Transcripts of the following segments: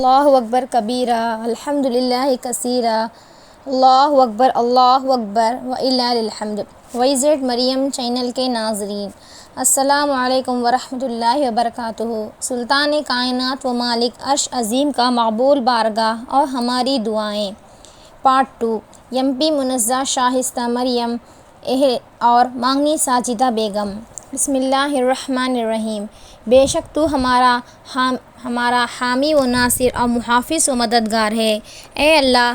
اللہ اکبر کبیرہ الحمدللہ کثیرہ اللہ اکبر وَلِلَّهِ الحمد۔ وائزٹ مریم چینل کے ناظرین، السلام علیکم ورحمۃ اللہ وبرکاتہ۔ سلطان کائنات و مالک عرش عظیم کا مقبول بارگاہ اور ہماری دعائیں، پارٹ 2۔ پی منزہ شائستہ مریم اور مانگنی ساجدہ بیگم۔ بسم اللہ الرحمن الرحیم۔ بے شک تو ہمارا حامی و ناصر اور محافظ و مددگار ہے۔ اے اللہ،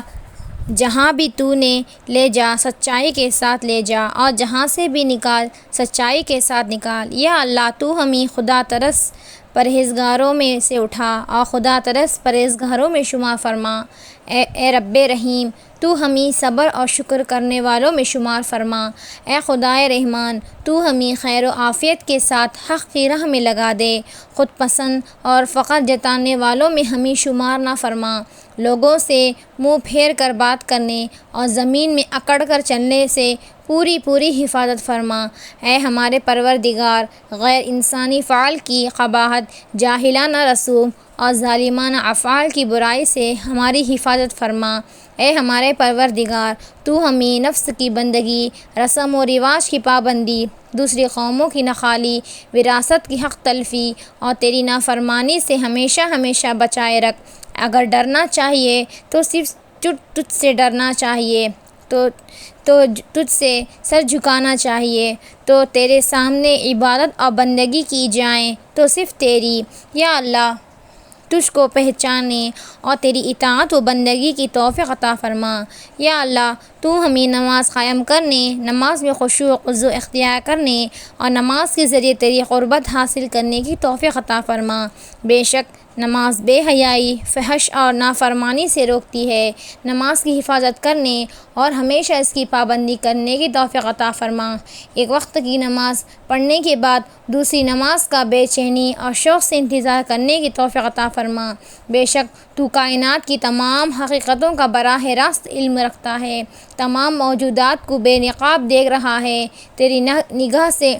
جہاں بھی تو نے لے جا سچائی کے ساتھ لے جا، اور جہاں سے بھی نکال سچائی کے ساتھ نکال۔ یا اللہ، تو ہمیں خدا ترس پرہیزگاروں میں سے اٹھا اور خدا ترس پرہیزگاروں میں شمار فرما۔ اے رب رحیم، تو ہمیں صبر اور شکر کرنے والوں میں شمار فرما۔ اے خدائے رحمان، تو ہمیں خیر و عافیت کے ساتھ حق کی راہ میں لگا دے۔ خود پسند اور فقر جتانے والوں میں ہمیں شمار نہ فرما۔ لوگوں سے منہ پھیر کر بات کرنے اور زمین میں اکڑ کر چلنے سے پوری حفاظت فرما۔ اے ہمارے پروردگار، غیر انسانی فعل کی قباحت، جاہلانہ رسوم اور ظالمانہ افعال کی برائی سے ہماری حفاظت فرما۔ اے ہمارے پروردگار، تو ہمیں نفس کی بندگی، رسم و رواج کی پابندی، دوسری قوموں کی نخالی، وراثت کی حق تلفی اور تیری نافرمانی سے ہمیشہ بچائے رکھ۔ اگر ڈرنا چاہیے تو صرف تجھ سے ڈرنا چاہیے، تو تجھ سے سر جھکانا چاہیے، تو تیرے سامنے عبادت اور بندگی کی جائیں تو صرف تیری۔ یا اللہ، تجھ کو پہچانے اور تیری اطاعت و بندگی کی توفیق عطا فرما۔ یا اللہ، تو ہمیں نماز قائم کرنے، نماز میں خشوع و خضوع اختیار کرنے اور نماز کے ذریعے تیری قربت حاصل کرنے کی توفیق عطا فرما۔ بے شک نماز بے حیائی، فحش اور نافرمانی سے روکتی ہے۔ نماز کی حفاظت کرنے اور ہمیشہ اس کی پابندی کرنے کی توفیق عطا فرما۔ ایک وقت کی نماز پڑھنے کے بعد دوسری نماز کا بے چینی اور شوق سے انتظار کرنے کی توفیق عطا فرما۔ بے شک تو کائنات کی تمام حقیقتوں کا براہ راست علم رکھتا ہے، تمام موجودات کو بے نقاب دیکھ رہا ہے۔ تیری نگاہ سے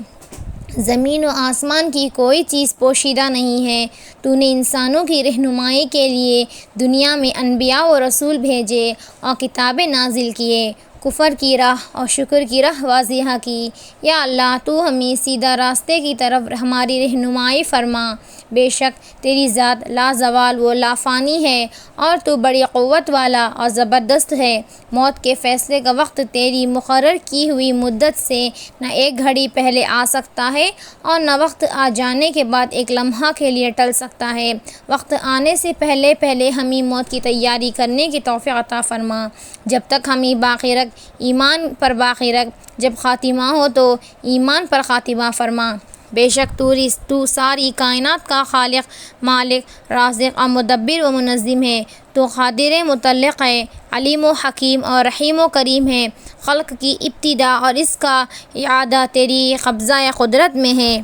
زمین و آسمان کی کوئی چیز پوشیدہ نہیں ہے۔ تو نے انسانوں کی رہنمائی کے لیے دنیا میں انبیاء و رسول بھیجے اور کتابیں نازل کیے، کفر کی راہ اور شکر کی راہ واضح کی۔ یا اللہ، تو ہمیں سیدھا راستے کی طرف ہماری رہنمائی فرما۔ بے شک تیری ذات لا زوال و لا فانی ہے، اور تو بڑی قوت والا اور زبردست ہے۔ موت کے فیصلے کا وقت تیری مقرر کی ہوئی مدت سے نہ ایک گھڑی پہلے آ سکتا ہے اور نہ وقت آ جانے کے بعد ایک لمحہ کے لیے ٹل سکتا ہے۔ وقت آنے سے پہلے ہمیں موت کی تیاری کرنے کی توفیق عطا فرما۔ جب تک ہمیں باقی رکھ، ایمان پر باقی رکھ، جب خاتمہ ہو تو ایمان پر خاتمہ فرما۔ بے شک تو ساری کائنات کا خالق، مالک، رازق اور مدبر و منظم ہے۔ تو قادر مطلق ہے، علیم و حکیم اور رحیم و کریم ہے۔ خلق کی ابتدا اور اس کا اعادہ تیری قبضہ قدرت میں ہے۔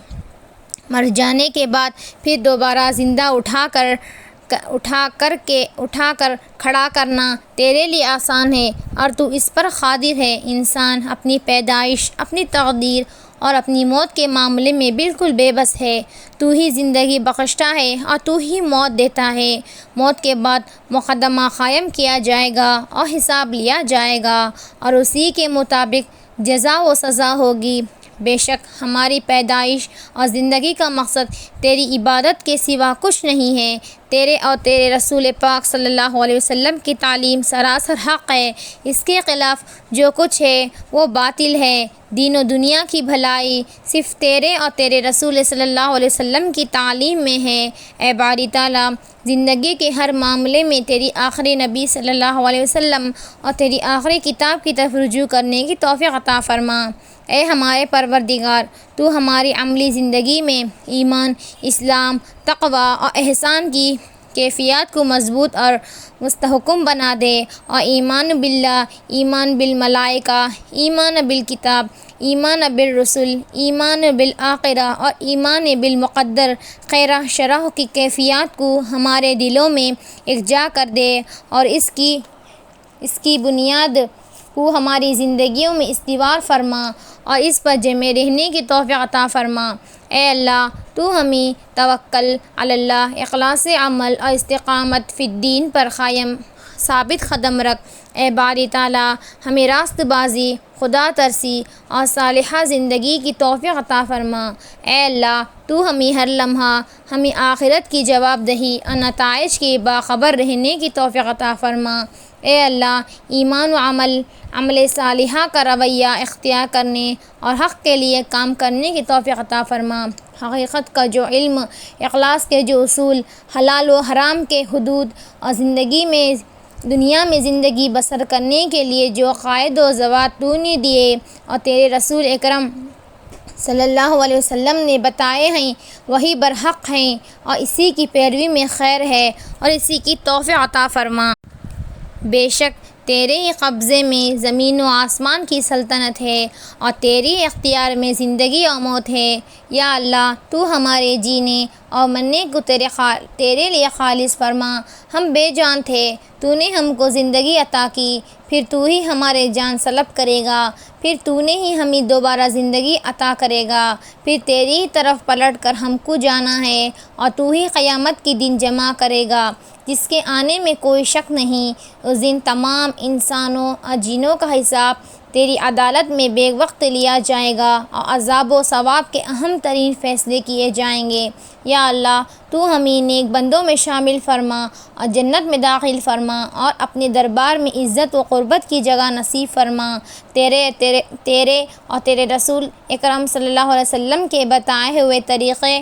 مر جانے کے بعد پھر دوبارہ زندہ اٹھا کر کھڑا کرنا تیرے لیے آسان ہے، اور تو اس پر قادر ہے۔ انسان اپنی پیدائش، اپنی تقدیر اور اپنی موت کے معاملے میں بالکل بے بس ہے۔ تو ہی زندگی بخشتا ہے اور تو ہی موت دیتا ہے۔ موت کے بعد مقدمہ قائم کیا جائے گا اور حساب لیا جائے گا، اور اسی کے مطابق جزا و سزا ہوگی۔ بے شک ہماری پیدائش اور زندگی کا مقصد تیری عبادت کے سوا کچھ نہیں ہے۔ تیرے اور تیرے رسول پاک صلی اللہ علیہ وسلم کی تعلیم سراسر حق ہے۔ اس کے خلاف جو کچھ ہے وہ باطل ہے۔ دین و دنیا کی بھلائی صرف تیرے اور تیرے رسول صلی اللہ علیہ وسلم کی تعلیم میں ہے۔ اے باری تعالیٰ، زندگی کے ہر معاملے میں تیری آخری نبی صلی اللہ علیہ وسلم اور تیری آخری کتاب کی طرف رجوع کرنے کی توفیق عطا فرما۔ اے ہمارے پروردگار، تو ہماری عملی زندگی میں ایمان، اسلام، تقوی اور احسان کی کیفیات کو مضبوط اور مستحکم بنا دے، اور ایمان باللہ، ایمان بالملائکہ، ایمان بالکتاب، ایمان بالرسل، ایمان بالآخرہ اور ایمان بالمقدر خیرہ شرح کی کیفیات کو ہمارے دلوں میں یکجا کر دے، اور اس کی بنیاد کو ہماری زندگیوں میں استوار فرما، اور اس پر جمے رہنے کی توفیق عطا فرما۔ اے اللہ تو ہمیں توکل علی اللہ، اخلاص عمل اور استقامت فی الدین پر قائم ثابت قدم رکھ۔ اے باری تعالیٰ ہمیں راست بازی، خدا ترسی اور صالحہ زندگی کی توفیق عطا فرما۔ اے اللہ تو ہمیں ہر لمحہ ہمیں آخرت کی جواب دہی اور نتائج کے باخبر رہنے کی توفیق عطا فرما۔ اے اللہ ایمان و عمل صالحہ کا رویہ اختیار کرنے اور حق کے لیے کام کرنے کی توفیق عطا فرما۔ حقیقت کا جو علم، اخلاص کے جو اصول، حلال و حرام کے حدود اور دنیا میں زندگی بسر کرنے کے لیے جو قواعد و ضوابط تو نے دیے اور تیرے رسول اکرم صلی اللہ علیہ وسلم نے بتائے ہیں وہی برحق ہیں، اور اسی کی پیروی میں خیر ہے اور اسی کی توفیق عطا فرما۔ بے شک تیرے ہی قبضے میں زمین و آسمان کی سلطنت ہے اور تیری اختیار میں زندگی اور موت ہے۔ یا اللہ تو ہمارے جینے اور مرنے کو تیرے لیے خالص فرما۔ ہم بے جان تھے، تو نے ہم کو زندگی عطا کی، پھر تو ہی ہمارے جان سلب کرے گا، پھر تو نے ہی ہمیں دوبارہ زندگی عطا کرے گا، پھر تیری طرف پلٹ کر ہم کو جانا ہے اور تو ہی قیامت کے دن جمع کرے گا جس کے آنے میں کوئی شک نہیں۔ اس دن تمام انسانوں اور جنوں کا حساب تیری عدالت میں بے وقت لیا جائے گا اور عذاب و ثواب کے اہم ترین فیصلے کیے جائیں گے۔ یا اللہ تو ہمیں نیک بندوں میں شامل فرما اور جنت میں داخل فرما اور اپنے دربار میں عزت و قربت کی جگہ نصیب فرما۔ تیرے اور تیرے رسول اکرم صلی اللہ علیہ وسلم کے بتائے ہوئے طریقے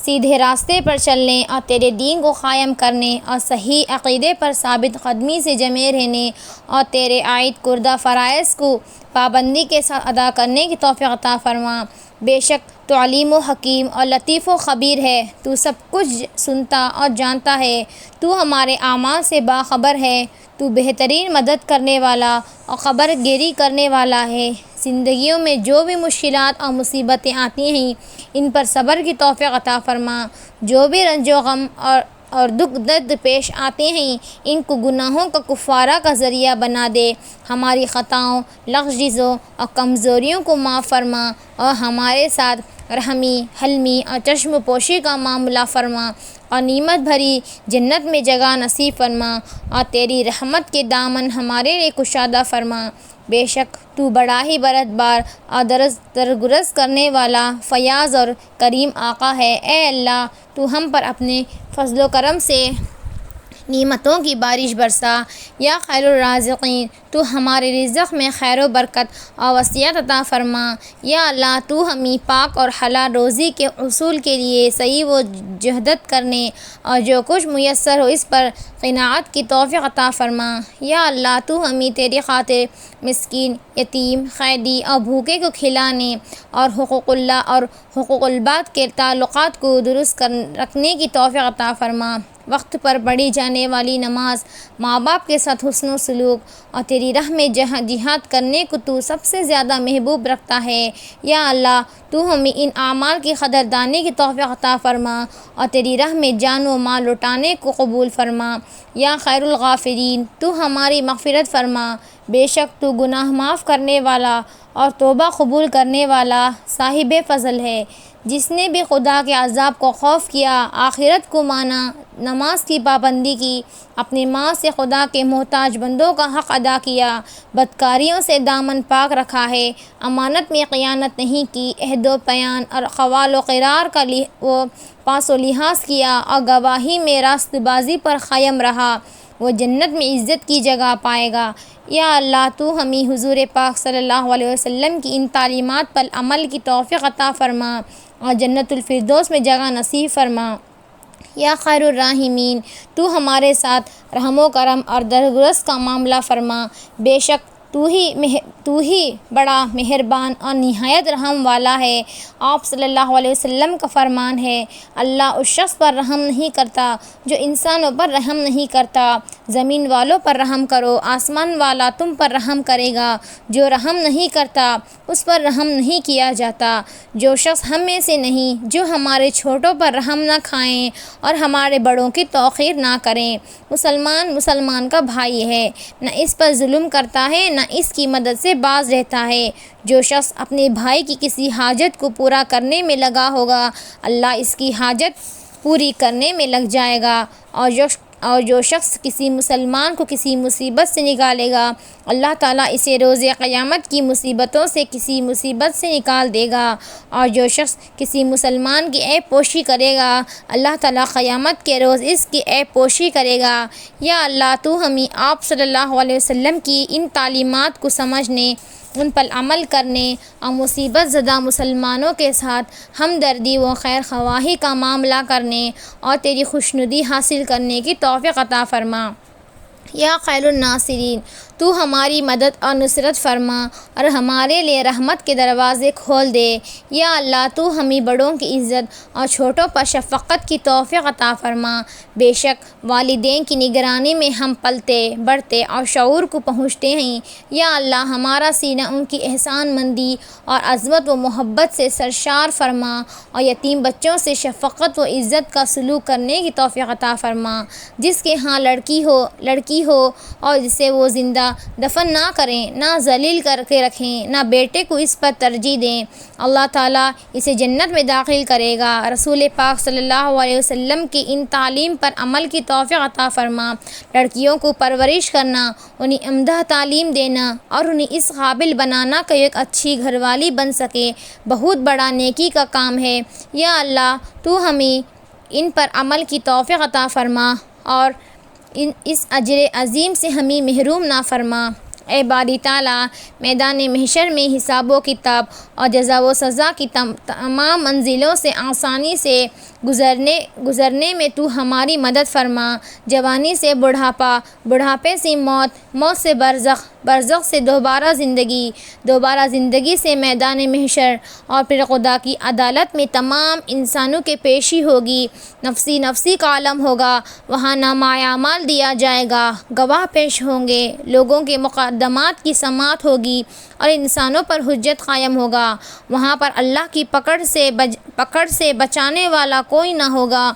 سیدھے راستے پر چلنے اور تیرے دین کو قائم کرنے اور صحیح عقیدے پر ثابت قدمی سے جمے رہنے اور تیرے عائد کردہ فرائض کو پابندی کے ساتھ ادا کرنے کی توفیق عطا فرما۔ بے شک تو علیم و حکیم اور لطیف و خبیر ہے، تو سب کچھ سنتا اور جانتا ہے، تو ہمارے اعمال سے باخبر ہے، تو بہترین مدد کرنے والا اور خبر گیری کرنے والا ہے۔ زندگیوں میں جو بھی مشکلات اور مصیبتیں آتی ہیں ان پر صبر کی توفیق عطا فرما۔ جو بھی رنج و غم اور دکھ درد پیش آتے ہیں ان کو گناہوں کا کفارہ کا ذریعہ بنا دے۔ ہماری خطاؤں، لغزشوں اور کمزوریوں کو معاف فرما اور ہمارے ساتھ رحمی، حلمی اور چشم پوشی کا معاملہ فرما اور نعمت بھری جنت میں جگہ نصیب فرما اور تیری رحمت کے دامن ہمارے لیے کشادہ فرما۔ بے شک تو بڑا ہی بردبار اور درگزر کرنے والا فیاض اور کریم آقا ہے۔ اے اللہ تو ہم پر اپنے فضل و کرم سے نعمتوں کی بارش برسا۔ یا خیر الرازقین تو ہمارے رزق میں خیر و برکت اور وسعت عطا فرما۔ یا اللہ تو ہمیں پاک اور حلال روزی کے حصول کے لیے صحیح و جہد کرنے اور جو کچھ میسر ہو اس پر قناعت کی توفیق عطا فرما۔ یا اللہ تو ہمیں تیری خاطر مسکین، یتیم، قیدی اور بھوکے کو کھلانے اور حقوق اللہ اور حقوق العباد کے تعلقات کو درست رکھنے کی توفیق عطا فرما۔ وقت پر پڑھی جانے والی نماز، ماں باپ کے ساتھ حسن و سلوک اور تیری راہ میں جہاد کرنے کو تو سب سے زیادہ محبوب رکھتا ہے۔ یا اللہ تو ہمیں ان اعمال کی قدردانی کی توفیق عطا فرما اور تیری راہ میں جان و مال لٹانے کو قبول فرما۔ یا خیر الغافرین تو ہماری مغفرت فرما۔ بے شک تو گناہ معاف کرنے والا اور توبہ قبول کرنے والا صاحب فضل ہے۔ جس نے بھی خدا کے عذاب کو خوف کیا، آخرت کو مانا، نماز کی پابندی کی، اپنی ماں سے خدا کے محتاج بندوں کا حق ادا کیا، بدکاریوں سے دامن پاک رکھا ہے، امانت میں خیانت نہیں کی، عہد و پیمان اور قول و قرار کا پاس و لحاظ کیا اور گواہی میں راست بازی پر قائم رہا، وہ جنت میں عزت کی جگہ پائے گا۔ یا اللہ تو ہمیں حضور پاک صلی اللہ علیہ وسلم کی ان تعلیمات پر عمل کی توفیق عطا فرما اور جنت الفردوس میں جگہ نصیب فرما۔ یا خیر الراحمین تو ہمارے ساتھ رحم و کرم اور درگزر کا معاملہ فرما۔ بے شک تو ہی بڑا مہربان اور نہایت رحم والا ہے۔ آپ صلی اللہ علیہ وسلم کا فرمان ہے، اللہ اس شخص پر رحم نہیں کرتا جو انسانوں پر رحم نہیں کرتا۔ زمین والوں پر رحم کرو، آسمان والا تم پر رحم کرے گا۔ جو رحم نہیں کرتا اس پر رحم نہیں کیا جاتا۔ جو شخص ہم میں سے نہیں جو ہمارے چھوٹوں پر رحم نہ کھائیں اور ہمارے بڑوں کی توقیر نہ کریں۔ مسلمان کا بھائی ہے، نہ اس پر ظلم کرتا ہے نہ اس کی مدد سے باز رہتا ہے۔ جو شخص اپنے بھائی کی کسی حاجت کو پورا کرنے میں لگا ہوگا، اللہ اس کی حاجت پوری کرنے میں لگ جائے گا، اور جو شخص کسی مسلمان کو کسی مصیبت سے نکالے گا، اللہ تعالیٰ اسے روز قیامت کی مصیبتوں سے کسی مصیبت سے نکال دے گا، اور جو شخص کسی مسلمان کی عیب پوشی کرے گا، اللہ تعالیٰ قیامت کے روز اس کی عیب پوشی کرے گا۔ یا اللہ تو ہمیں آپ صلی اللہ علیہ وسلم کی ان تعلیمات کو سمجھنے، ان پر عمل کرنے اور مصیبت زدہ مسلمانوں کے ساتھ ہمدردی و خیر خواہی کا معاملہ کرنے اور تیری خوشنودی حاصل کرنے کی توفیق عطا فرما۔ یا خیر الناصرین، تو ہماری مدد اور نصرت فرما اور ہمارے لیے رحمت کے دروازے کھول دے۔ یا اللہ تو ہمیں بڑوں کی عزت اور چھوٹوں پر شفقت کی توفیق عطا فرما۔ بے شک والدین کی نگرانی میں ہم پلتے بڑھتے اور شعور کو پہنچتے ہیں۔ یا اللہ ہمارا سینہ ان کی احسان مندی اور عظمت و محبت سے سرشار فرما، اور یتیم بچوں سے شفقت و عزت کا سلوک کرنے کی توفیق عطا فرما۔ جس کے ہاں لڑکی ہو اور جسے وہ زندہ دفن نہ کریں، نہ ذلیل کر کے رکھیں، نہ بیٹے کو اس پر ترجیح دیں، اللہ تعالیٰ اسے جنت میں داخل کرے گا۔ رسول پاک صلی اللہ علیہ وسلم کی ان تعلیم پر عمل کی توفیق عطا فرما۔ لڑکیوں کو پرورش کرنا، انہیں عمدہ تعلیم دینا اور انہیں اس قابل بنانا کہ ایک اچھی گھر والی بن سکے، بہت بڑا نیکی کا کام ہے۔ یا اللہ تو ہمیں ان پر عمل کی توفیق عطا فرما اور اس اجر عظیم سے ہمیں محروم نہ فرما۔ اے باری تعالیٰ، میدان محشر میں حساب و کتاب اور جزا و سزا کی تمام منزلوں سے آسانی سے گزرنے میں تو ہماری مدد فرما۔ جوانی سے بڑھاپا، بڑھاپے سے موت، موت سے برزخ، برزخ سے دوبارہ زندگی سے میدان محشر، اور پھر خدا کی عدالت میں تمام انسانوں کے پیشی ہوگی۔ نفسی نفسی کا عالم ہوگا، وہاں نامہ اعمال دیا جائے گا، گواہ پیش ہوں گے، لوگوں کے مقدمات کی سماعت ہوگی اور انسانوں پر حجت قائم ہوگا۔ وہاں پر اللہ کی پکڑ سے بچانے والا کوئی نہ ہوگا،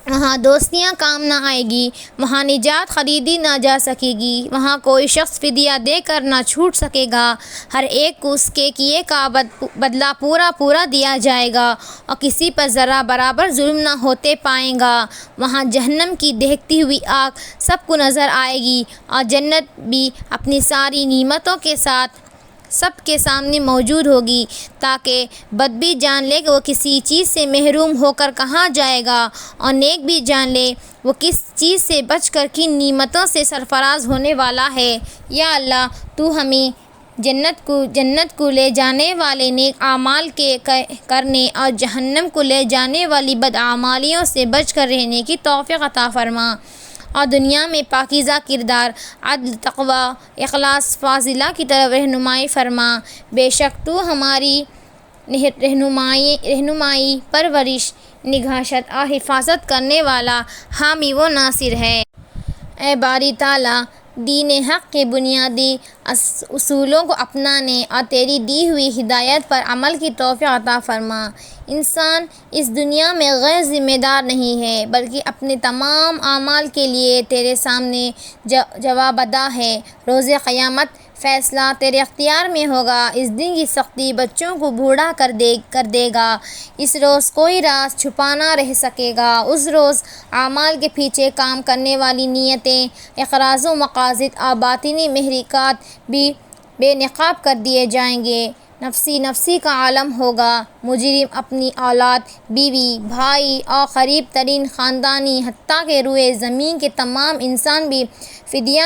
وہاں دوستیاں کام نہ آئے گی، وہاں نجات خریدی نہ جا سکے گی، وہاں کوئی شخص فدیہ دے کر نہ چھوٹ سکے گا، ہر ایک کو اس کے کیے کا بدلہ پورا دیا جائے گا، اور کسی پر ذرہ برابر ظلم نہ ہوتے پائے گا۔ وہاں جہنم کی دہکتی ہوئی آگ سب کو نظر آئے گی، اور جنت بھی اپنی ساری نعمتوں کے ساتھ سب کے سامنے موجود ہوگی، تاکہ بد بھی جان لے کہ وہ کسی چیز سے محروم ہو کر کہاں جائے گا، اور نیک بھی جان لے وہ کس چیز سے بچ کر کن نعمتوں سے سرفراز ہونے والا ہے۔ یا اللہ تو ہمیں جنت کو لے جانے والے نیک اعمال کے کرنے اور جہنم کو لے جانے والی بدعمالیوں سے بچ کر رہنے کی توفیق عطا فرما، اور دنیا میں پاکیزہ کردار، عدل، تقوی، اخلاص، فاضلہ کی طرف رہنمائی فرما۔ بے شک تو ہماری رہنمائی، پرورش، نگہداشت اور حفاظت کرنے والا حامی و ناصر ہے۔ اے باری تعالیٰ، دین حق کے بنیادی اصولوں کو اپنانے اور تیری دی ہوئی ہدایت پر عمل کی توفیق عطا فرما۔ انسان اس دنیا میں غیر ذمہ دار نہیں ہے، بلکہ اپنے تمام اعمال کے لیے تیرے سامنے جوابدہ ہے۔ روز قیامت فیصلہ تیرے اختیار میں ہوگا۔ اس دن کی سختی بچوں کو بوڑھا کر دے گا۔ اس روز کوئی راز چھپا نہ رہ سکے گا۔ اس روز اعمال کے پیچھے کام کرنے والی نیتیں، اقراض و مقاصد اور باطنی محرکات بھی بے نقاب کر دیے جائیں گے۔ نفسی کا عالم ہوگا۔ مجرم اپنی اولاد، بیوی، بھائی اور قریب ترین خاندانی، حتیٰ کہ روئے زمین کے تمام انسان بھی فدیہ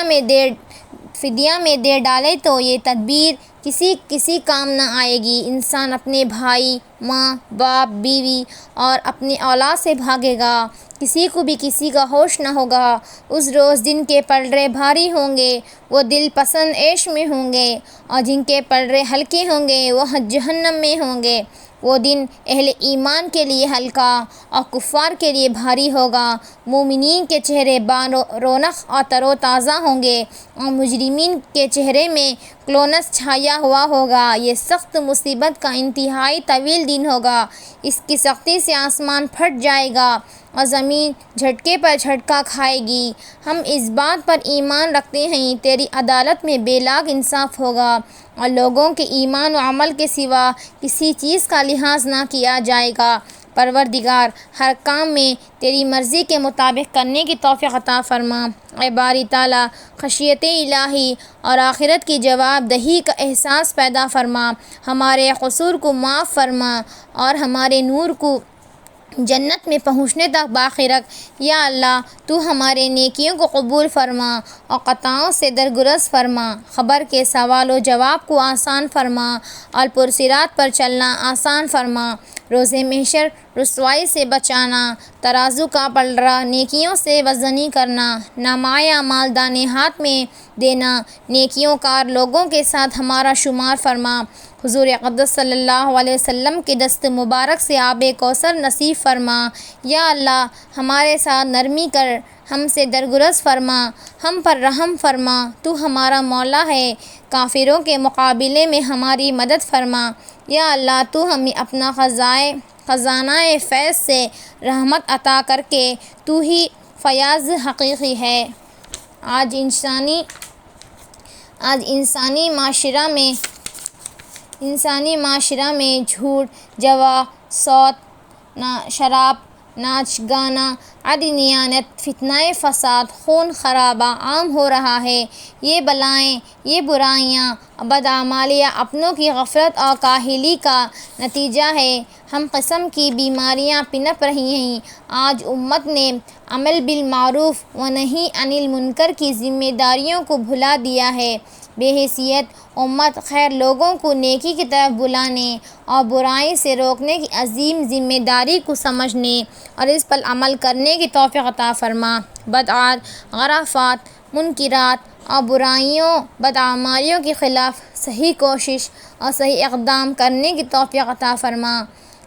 میں دے ڈالے تو یہ تدبیر کسی کام نہ آئے گی۔ انسان اپنے بھائی، ماں، باپ، بیوی اور اپنی اولاد سے بھاگے گا، کسی کو بھی کسی کا ہوش نہ ہوگا۔ اس روز جن کے پلڑے بھاری ہوں گے وہ دل پسند عیش میں ہوں گے، اور جن کے پلڑے ہلکے ہوں گے وہ جہنم میں ہوں گے۔ وہ دن اہل ایمان کے لیے ہلکا اور کفار کے لیے بھاری ہوگا۔ مومنین کے چہرے رونق اور تر و تازہ ہوں گے، اور مجرمین کے چہرے میں کلونس چھایا ہوا ہوگا۔ یہ سخت مصیبت کا انتہائی طویل دن ہوگا۔ اس کی سختی سے آسمان پھٹ جائے گا اور زمین جھٹکے پر جھٹکا کھائے گی۔ ہم اس بات پر ایمان رکھتے ہیں تیری عدالت میں بے لاگ انصاف ہوگا، اور لوگوں کے ایمان و عمل کے سوا کسی چیز کا لحاظ نہ کیا جائے گا۔ پروردگار، ہر کام میں تیری مرضی کے مطابق کرنے کی توفیق عطا فرما۔ اے باری تعالیٰ، خشیت الہی اور آخرت کی جواب دہی کا احساس پیدا فرما، ہمارے قصور کو معاف فرما اور ہمارے نور کو جنت میں پہنچنے تک باقی رکھ۔ یا اللہ، تو ہمارے نیکیوں کو قبول فرما اور خطاؤں سے درگزر فرما۔ قبر کے سوال و جواب کو آسان فرما اور پرصراط پر چلنا آسان فرما۔ روز محشر رسوائی سے بچانا، ترازو کا پلڑا نیکیوں سے وزنی کرنا، نامۂ اعمال دائیں ہاتھ میں دینا، نیکیوں کار لوگوں کے ساتھ ہمارا شمار فرما۔ حضور اقدس صلی اللہ علیہ وسلم کے دست مبارک سے آب کوثر نصیب فرما۔ یا اللہ، ہمارے ساتھ نرمی کر، ہم سے درگزر فرما، ہم پر رحم فرما۔ تو ہمارا مولا ہے، کافروں کے مقابلے میں ہماری مدد فرما۔ یا اللہ، تو ہمیں اپنا خزانہ فیض سے رحمت عطا کر کے تو ہی فیاض حقیقی ہے۔ آج انسانی معاشرہ میں جھوٹ، جوا، سود، شراب، ناچ گانا، عدنیت، فتنہ فساد، خون خرابہ عام ہو رہا ہے۔ یہ بلائیں، یہ برائیاں، بدعمالیاں اپنوں کی غفلت اور کاہلی کا نتیجہ ہے۔ ہم قسم کی بیماریاں پنپ رہی ہیں۔ آج امت نے امر بالمعروف و نہی عن المنکر کی ذمہ داریوں کو بھلا دیا ہے۔ بے حیثیت امت خیر لوگوں کو نیکی کی طرف بلانے اور برائی سے روکنے کی عظیم ذمہ داری کو سمجھنے اور اس پر عمل کرنے کی توفیق عطا فرما۔ بدعات، خرافات، منکرات اور برائیوں، بدعمالیوں کے خلاف صحیح کوشش اور صحیح اقدام کرنے کی توفیق عطا فرما۔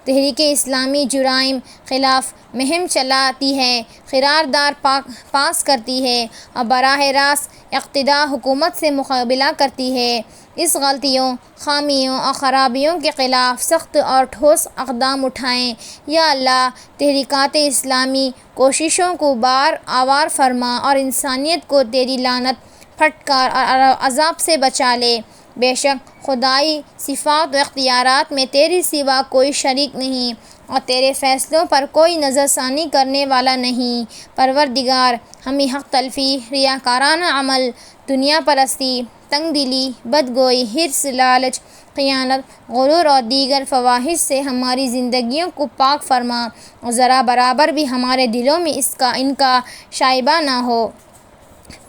تحریک اسلامی جرائم خلاف مہم چلاتی ہے، قرارداد پاس کرتی ہے اور براہ راست اقتدار حکومت سے مقابلہ کرتی ہے۔ اس غلطیوں، خامیوں اور خرابیوں کے خلاف سخت اور ٹھوس اقدام اٹھائیں۔ یا اللہ، تحریکات اسلامی کوششوں کو آور فرما اور انسانیت کو تیری لعنت، پھٹکار اور عذاب سے بچا لے۔ بے شک خدائی صفات و اختیارات میں تیرے سوا کوئی شریک نہیں، اور تیرے فیصلوں پر کوئی نظر ثانی کرنے والا نہیں۔ پروردگار، ہمیں حق تلفی، ریاکارانہ عمل، دنیا پرستی، تنگ دلی، بدگوئی، حرص، لالچ، خیانت، غرور اور دیگر فواحش سے ہماری زندگیوں کو پاک فرما، اور ذرا برابر بھی ہمارے دلوں میں ان کا شائبہ نہ ہو۔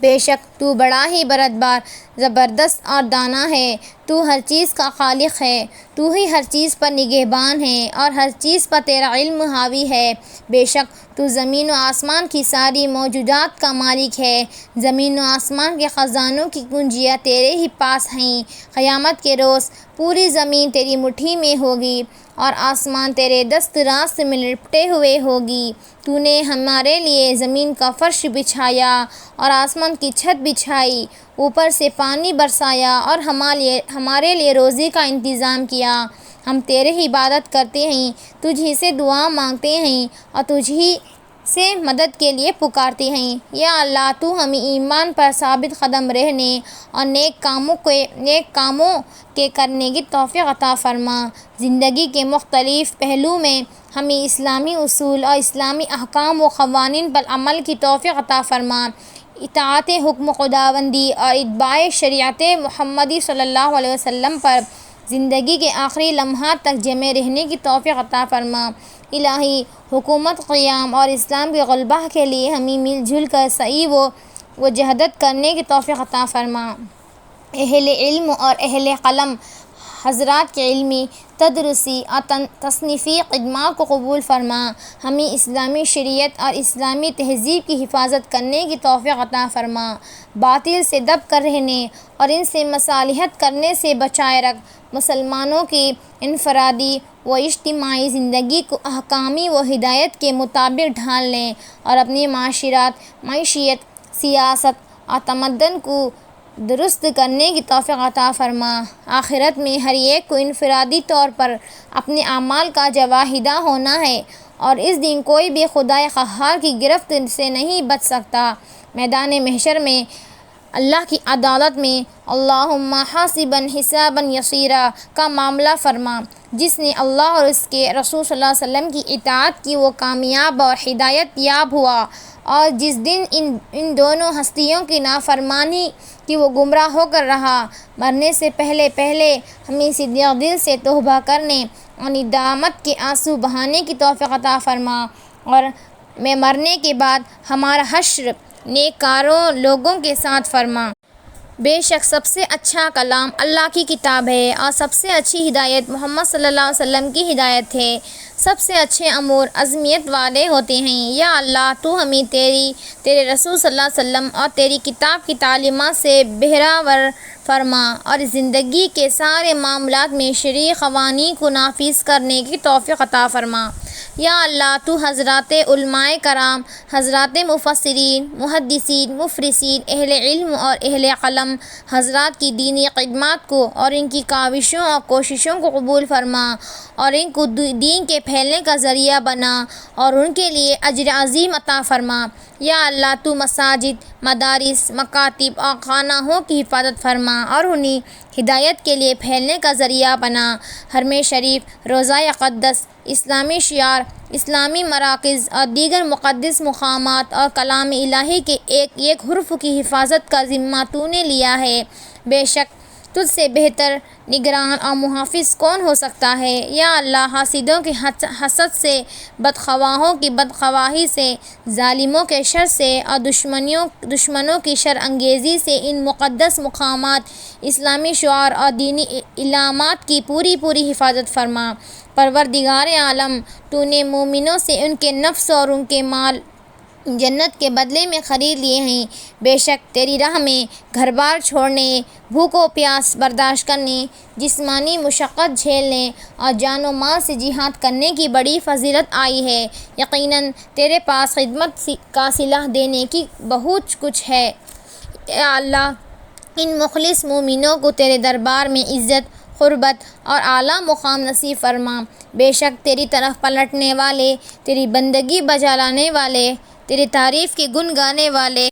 بے شک تو بڑا ہی بردبار، زبردست اور دانا ہے۔ تو ہر چیز کا خالق ہے، تو ہی ہر چیز پر نگہبان ہے اور ہر چیز پر تیرا علم حاوی ہے۔ بے شک تو زمین و آسمان کی ساری موجودات کا مالک ہے۔ زمین و آسمان کے خزانوں کی کنجیاں تیرے ہی پاس ہیں۔ قیامت کے روز پوری زمین تیری مٹھی میں ہوگی اور آسمان تیرے دست راست میں لپٹے ہوئے ہوگی۔ تو نے ہمارے لیے زمین کا فرش بچھایا اور آسمان کی چھت بچھائی، اوپر سے پانی برسایا اور ہمارے لیے روزی کا انتظام کیا۔ ہم تیرے ہی عبادت کرتے ہیں، تجھ ہی سے دعا مانگتے ہیں اور تجھ ہی سے مدد کے لیے پکارتے ہیں۔ یا اللہ، تو ہمیں ایمان پر ثابت قدم رہنے اور نیک کاموں کے کرنے کی توفیق عطا فرما۔ زندگی کے مختلف پہلو میں ہمیں اسلامی اصول اور اسلامی احکام و قوانین پر عمل کی توفیق عطا فرما۔ اطاعت حکم خداوندی اور اتباع شریعت محمدی صلی اللہ علیہ وسلم پر زندگی کے آخری لمحات تک جمے رہنے کی توفیق عطا فرما۔ الہی، حکومت قیام اور اسلام کے غلبہ کے لیے ہمیں مل جل کر سعی و جہد کرنے کی توفیق عطا فرما۔ اہل علم اور اہل قلم حضرات کے علمی تدریسی اور تصنیفی خدمات کو قبول فرما۔ ہمیں اسلامی شریعت اور اسلامی تہذیب کی حفاظت کرنے کی توفیق عطا فرما۔ باطل سے دب کر رہنے اور ان سے مصالحت کرنے سے بچائے رکھ۔ مسلمانوں کی انفرادی و اجتماعی زندگی کو احکامی و ہدایت کے مطابق ڈھالنے اور اپنی معیشت، سیاست اور تمدن کو درست کرنے کی توفیق عطا فرما۔ آخرت میں ہر ایک کو انفرادی طور پر اپنے اعمال کا جواہدہ ہونا ہے اور اس دن کوئی بھی خدائے قہار کی گرفت سے نہیں بچ سکتا۔ میدان محشر میں اللہ کی عدالت میں اللہم حاسباً حساباً یسیرا کا معاملہ فرما۔ جس نے اللہ اور اس کے رسول صلی اللہ علیہ وسلم کی اطاعت کی وہ کامیاب اور ہدایت یاب ہوا، اور جس دن ان دونوں ہستیوں کی نافرمانی کی وہ گمراہ ہو کر رہا۔ مرنے سے پہلے ہمیں صدیق دل سے توبہ کرنے اور ندامت کے آنسو بہانے کی توفیق عطا فرما، اور مرنے کے بعد ہمارا حشر نیککاروں لوگوں کے ساتھ فرما۔ بے شک سب سے اچھا کلام اللہ کی کتاب ہے اور سب سے اچھی ہدایت محمد صلی اللہ علیہ وسلم کی ہدایت ہے۔ سب سے اچھے امور عظمیت والے ہوتے ہیں۔ یا اللہ تو ہمیں تیرے رسول صلی اللہ علیہ وسلم اور تیری کتاب کی تعلیمات سے بہرہ فرما اور زندگی کے سارے معاملات میں شرعی قوانین کو نافذ کرنے کی توفیق عطا فرما۔ یا اللہ تو حضرات علماء کرام، حضرات مفسرین، محدثین، مفسرین، اہل علم اور اہل قلم حضرات کی دینی خدمات کو اور ان کی کاوشوں اور کوششوں کو قبول فرما اور ان کو دین کے پھیلنے کا ذریعہ بنا اور ان کے لیے اجر عظیم عطا فرما۔ یا اللہ تو مساجد، مدارس، مکاتب اور خانقاہوں کی حفاظت فرما اور انہیں ہدایت کے لیے پھیلنے کا ذریعہ بنا۔ حرم شریف، روضہ اقدس، اسلامی شعار، اسلامی مراکز اور دیگر مقدس مقامات اور کلام الہی کے ایک ایک حرف کی حفاظت کا ذمہ تو نے لیا ہے۔ بے شک تجھ سے بہتر نگران اور محافظ کون ہو سکتا ہے۔ یا اللہ حاسدوں کے حسد سے، بدخواہوں کی بدخواہی سے، ظالموں کے شر سے اور دشمنوں کی شر انگیزی سے ان مقدس مقامات، اسلامی شعار اور دینی علامات کی پوری حفاظت فرما۔ پروردگار عالم، تو نے مومنوں سے ان کے نفس اور ان کے مال جنت کے بدلے میں خرید لیے ہیں۔ بے شک تیری راہ میں گھر بار چھوڑنے، بھوک و پیاس برداشت کرنے، جسمانی مشقت جھیلنے اور جان و مال سے جہاد کرنے کی بڑی فضیلت آئی ہے۔ یقیناً تیرے پاس خدمت کا صلہ دینے کی بہت کچھ ہے۔ اے اللہ ان مخلص مومنوں کو تیرے دربار میں عزت، قربت اور اعلیٰ مقام نصیب فرما۔ بے شک تیری طرف پلٹنے والے، تیری بندگی بجا لانے والے، تیری تعریف کے گن گانے والے،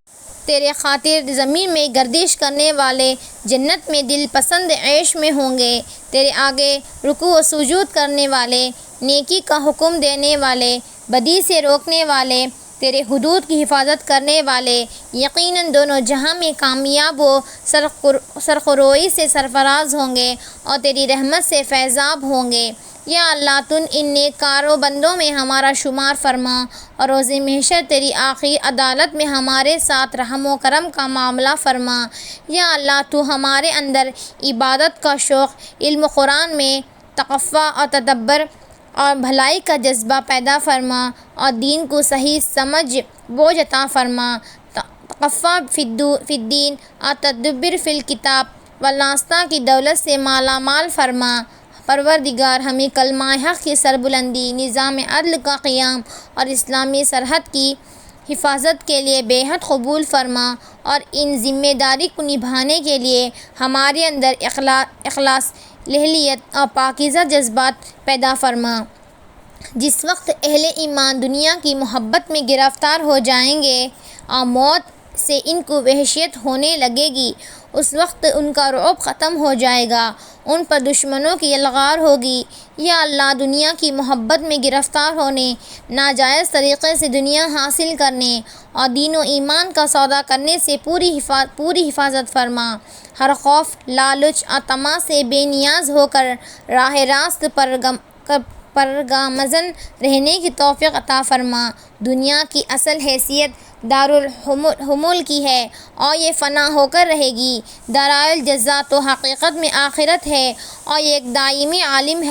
تیرے خاطر زمین میں گردش کرنے والے جنت میں دل پسند عیش میں ہوں گے۔ تیرے آگے رکوع و سجود کرنے والے، نیکی کا حکم دینے والے، بدی سے روکنے والے، تیرے حدود کی حفاظت کرنے والے، یقیناً دونوں جہاں میں کامیاب و سرخروئی سے سرفراز ہوں گے اور تیری رحمت سے فیضاب ہوں گے۔ یا اللہ تو ان نیککاروں بندوں میں ہمارا شمار فرما اور روز محشر تیری آخری عدالت میں ہمارے ساتھ رحم و کرم کا معاملہ فرما۔ یا اللہ تو ہمارے اندر عبادت کا شوق، علم قرآن میں تقویٰ اور تدبر اور بھلائی کا جذبہ پیدا فرما اور دین کو صحیح سمجھ بوجھ عطا فرما۔ تقویٰ فی الدین اور تدبر فی الکتاب والناستا کی دولت سے مالا مال فرما۔ پروردگار ہمیں کلمہ حق کی سربلندی، نظام عدل کا قیام اور اسلامی سرحد کی حفاظت کے لیے بے حد قبول فرما اور ان ذمہ داری کو نبھانے کے لیے ہمارے اندر اخلاص، لہلیت اور پاکیزہ جذبات پیدا فرما۔ جس وقت اہل ایمان دنیا کی محبت میں گرفتار ہو جائیں گے اور موت سے ان کو وحشیت ہونے لگے گی، اس وقت ان کا رعب ختم ہو جائے گا، ان پر دشمنوں کی یلغار ہوگی۔ یا اللہ دنیا کی محبت میں گرفتار ہونے، ناجائز طریقے سے دنیا حاصل کرنے اور دین و ایمان کا سودا کرنے سے پوری حفاظت فرما۔ ہر خوف، لالچ اور طمع سے بے نیاز ہو کر راہ راست پرگامزن رہنے کی توفیق عطا فرما۔ دنیا کی اصل حیثیت دارالحمول کی ہے اور یہ فنا ہو کر رہے گی۔ دارالجزا تو حقیقت میں آخرت ہے اور یہ ایک دائمی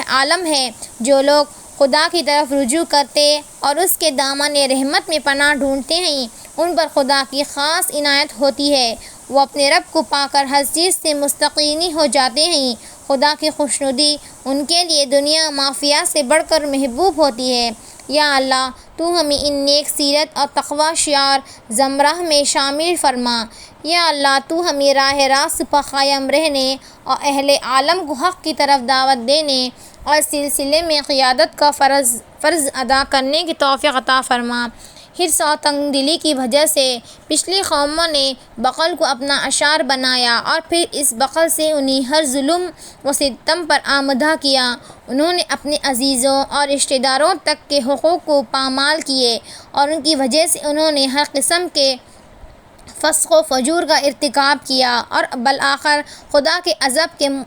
عالم ہے۔ جو لوگ خدا کی طرف رجوع کرتے اور اس کے دامن رحمت میں پناہ ڈھونڈتے ہیں، ان پر خدا کی خاص عنایت ہوتی ہے۔ وہ اپنے رب کو پا کر ہر چیز سے مستغنی ہو جاتے ہیں۔ خدا کی خوشنودی ان کے لیے دنیا مافیہ سے بڑھ کر محبوب ہوتی ہے۔ یا اللہ، تو ہمیں ان نیک سیرت اور تقوی شعار زمرہ میں شامل فرما۔ یا اللہ، تو ہمیں راہ راست پر قائم رہنے اور اہل عالم کو حق کی طرف دعوت دینے اور سلسلے میں قیادت کا فرض ادا کرنے کی توفیق عطا فرما۔ حرص اور تنگ دلی کی وجہ سے پچھلی قوموں نے بخل کو اپنا اشعار بنایا اور پھر اس بخل سے انہیں ہر ظلم و ستم پر آمادہ کیا۔ انہوں نے اپنے عزیزوں اور رشتہ داروں تک کے حقوق کو پامال کیے اور ان کی وجہ سے انہوں نے ہر قسم کے فسق و فجور کا ارتکاب کیا اور بالآخر خدا کے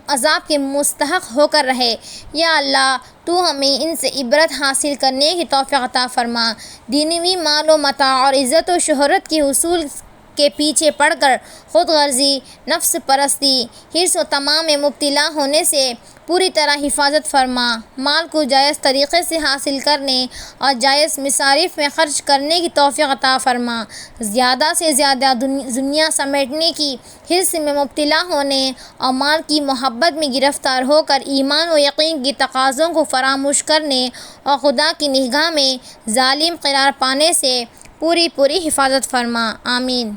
عذاب کے مستحق ہو کر رہے۔ یا اللہ، تو ہمیں ان سے عبرت حاصل کرنے کی توفیق عطا فرما۔ دنیوی مال و متاع اور عزت و شہرت کے حصول کے پیچھے پڑ کر خود غرضی، نفس پرستی، حرص و طمع میں مبتلا ہونے سے پوری طرح حفاظت فرما۔ مال کو جائز طریقے سے حاصل کرنے اور جائز مصارف میں خرچ کرنے کی توفیق عطا فرما۔ زیادہ سے زیادہ دنیا سمیٹنے کی حرص میں مبتلا ہونے اور مال کی محبت میں گرفتار ہو کر ایمان و یقین کے تقاضوں کو فراموش کرنے اور خدا کی نگاہ میں ظالم قرار پانے سے پوری حفاظت فرما۔ آمین۔